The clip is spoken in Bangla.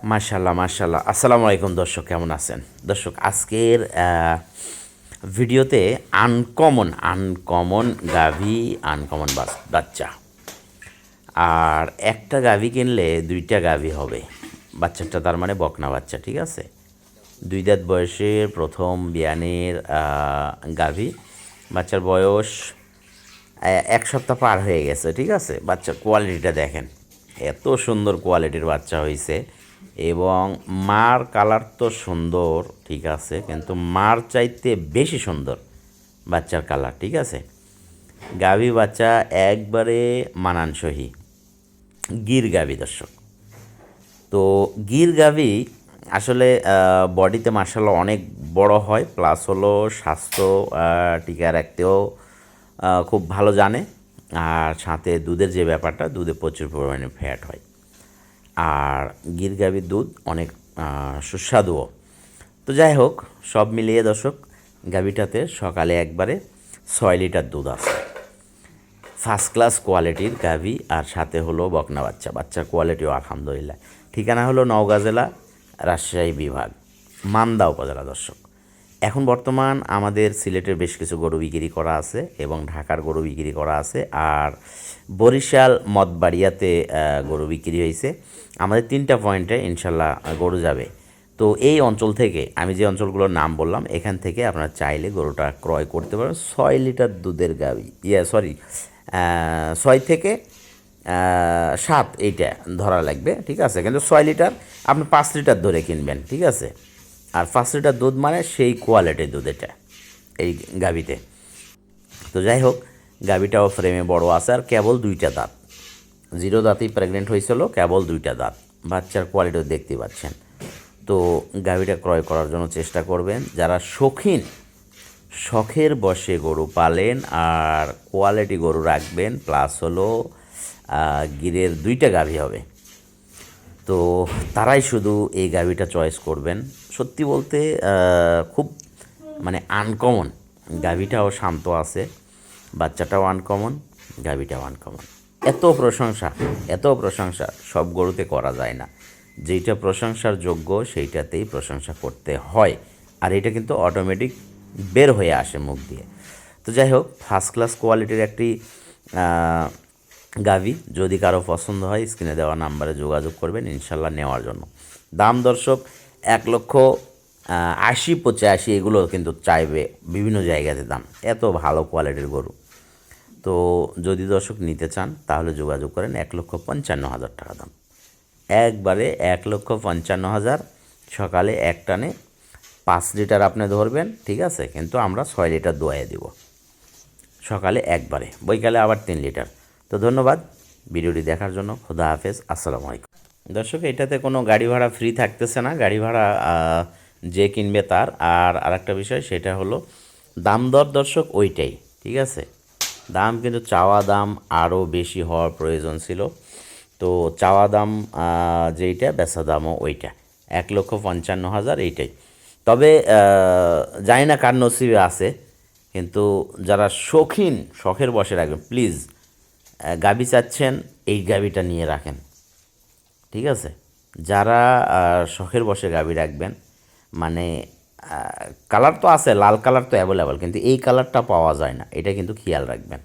মাশাল্লাহ মাশাল্লাহ। আসসালামু আলাইকুম দর্শক, কেমন আছেন? দর্শক, আজকের ভিডিওতে আনকমন আনকমন গাভী, আনকমন বাচ্চা। আর একটা গাভী কিনলে দুইটা গাভী হবে। বাচ্চাটা তার মানে বকনা বাচ্চা, ঠিক আছে? 2 দাঁত বয়সের প্রথম বিয়ানের গাভী। বাচ্চার বয়স 1 সপ্তাহ পার হয়ে গেছে, ঠিক আছে? বাচ্চার কোয়ালিটিটা দেখেন, এত সুন্দর কোয়ালিটির বাচ্চা হয়েছে। এবং মার কালার তো সুন্দর, ঠিক আছে, কিন্তু মার চাইতে বেশি সুন্দর বাচ্চার কালার, ঠিক আছে? গাভী বাচ্চা একবারে মানানসই গির গাভী দর্শক। তো গির গাভী আসলে বডিতে মার্শাল্লাহ অনেক বড় হয়, প্লাস হলো স্বাস্থ্য টিকে রাখতেও খুব ভালো জানে। আর সাথে দুধের যে ব্যাপারটা, দুধে প্রচুর পরিমাণে ফ্যাট হয়। আর গির গাভীর দুধ অনেক সুস্বাদুও। তো যাই হোক, সব মিলিয়ে দর্শক, গাভীটাতে সকালে একবারে 6 লিটার দুধ আছে। ফার্স্ট ক্লাস কোয়ালিটির গাভী, আর সাথে হলো বকনা বাচ্চা। বাচ্চার কোয়ালিটিও আলহামদুলিল্লাহ। ঠিকানা হলো নওগাঁ জেলা, রাজশাহী বিভাগ, মান্দা উপজেলা দর্শক। এখন বর্তমান আমাদের সিলেটের বেশ কিছু গরু বিক্রি করা আছে এবং ঢাকার গরু বিক্রি করা আছে। আর বরিশাল মঠবাড়িয়াতে গরু বিক্রি হয়েছে। আমাদের 3টা পয়েন্টে ইনশাল্লাহ গরু যাবে। তো এই অঞ্চল থেকে, আমি যে অঞ্চলগুলোর নাম বললাম, এখান থেকে আপনারা চাইলে গরুটা ক্রয় করতে পারেন। 6 লিটার দুধের গাভী, সরি, 6 থেকে 7 এইটা ধরা লাগবে, ঠিক আছে? কিন্তু 6 লিটার আপনি 5 লিটার ধরে কিনবেন, ঠিক আছে? আর 5 লিটার দুধ মানে সেই কোয়ালিটির দুধ এটা এই গাভীতে। তো যাই হোক, গাভীটাও ফ্রেমে বড় আছে, আর কেবল 2টা দাঁত। 0 দাঁতেই প্রেগনেন্ট হয়েছিল, কেবল 2টা দাঁত। বাচ্চার কোয়ালিটিও দেখতে পাচ্ছেন। তো গাভীটা ক্রয় করার জন্য চেষ্টা করবেন যারা শৌখিন, শখের বশে গরু পালেন আর কোয়ালিটি গরু রাখবেন, প্লাস হলো গিরের 2টা গাভী হবে, তো তারাই শুধু এই গাভীটা চয়েস করবেন। সত্যি বলতে খুব মানে আনকমন। গাভীটাও শান্ত আছে, বাচ্চাটাও আনকমন, গাভীটাও আনকমন। এত প্রশংসা, এত প্রশংসা সব গরুতে করা যায় না। যেইটা প্রশংসার যোগ্য সেইটাতেই প্রশংসা করতে হয়। আর এটা কিন্তু অটোমেটিক বের হয়ে আসে মুখ দিয়ে। তো যাই হোক, ফার্স্ট ক্লাস কোয়ালিটির একটি গাভী যদি কারো পছন্দ হয়, স্ক্রিনে দেওয়া নাম্বারে যোগাযোগ করবেন ইনশাল্লাহ নেওয়ার জন্য। দাম দর্শক 1,80,85 এগুলো কিন্তু চাইবে বিভিন্ন জায়গাতে দাম, এত ভালো কোয়ালিটির গরু। তো যদি দর্শক নিতে চান তাহলে যোগাযোগ করেন। 1,55,000 টাকা দাম, একবারে 1,55,000। সকালে এক টানে 5 লিটার আপনি ধরবেন, ঠিক আছে? কিন্তু আমরা 6 লিটার দোয়াই দিব সকালে একবারে, বৈকালে আবার 3 লিটার। তো ধন্যবাদ ভিডিওটি দেখার জন্য। খোদা হাফেজ, আসসালামু আলাইকুম। দর্শক, এটাতে কোনো গাড়ি ভাড়া ফ্রি থাকতেছে না, গাড়ি ভাড়া যে কিনবে তার। আর আরেকটা বিষয়, সেটা হলো দাম দর দর্শক ওইটাই, ঠিক আছে? দাম কিন্তু চাওয়া দাম আরও বেশি হওয়ার প্রয়োজন ছিল। তো চাওয়া দাম যেইটা, বেচা দামও ওইটা, 1,55,000 এইটাই। তবে জানি না কার নসিবে আছে, কিন্তু যারা শৌখিন, শখের বসে রাখবেন প্লিজ। গাভী চাচ্ছেন, এই গাভীটা নিয়ে রাখেন, ঠিক আছে? যারা শখের বসে গাভী রাখবেন, মানে কালার তো আছে, লাল কালার তো অ্যাভেলেবল, কিন্তু এই কালারটা পাওয়া যায় না, এটা কিন্তু খেয়াল রাখবেন।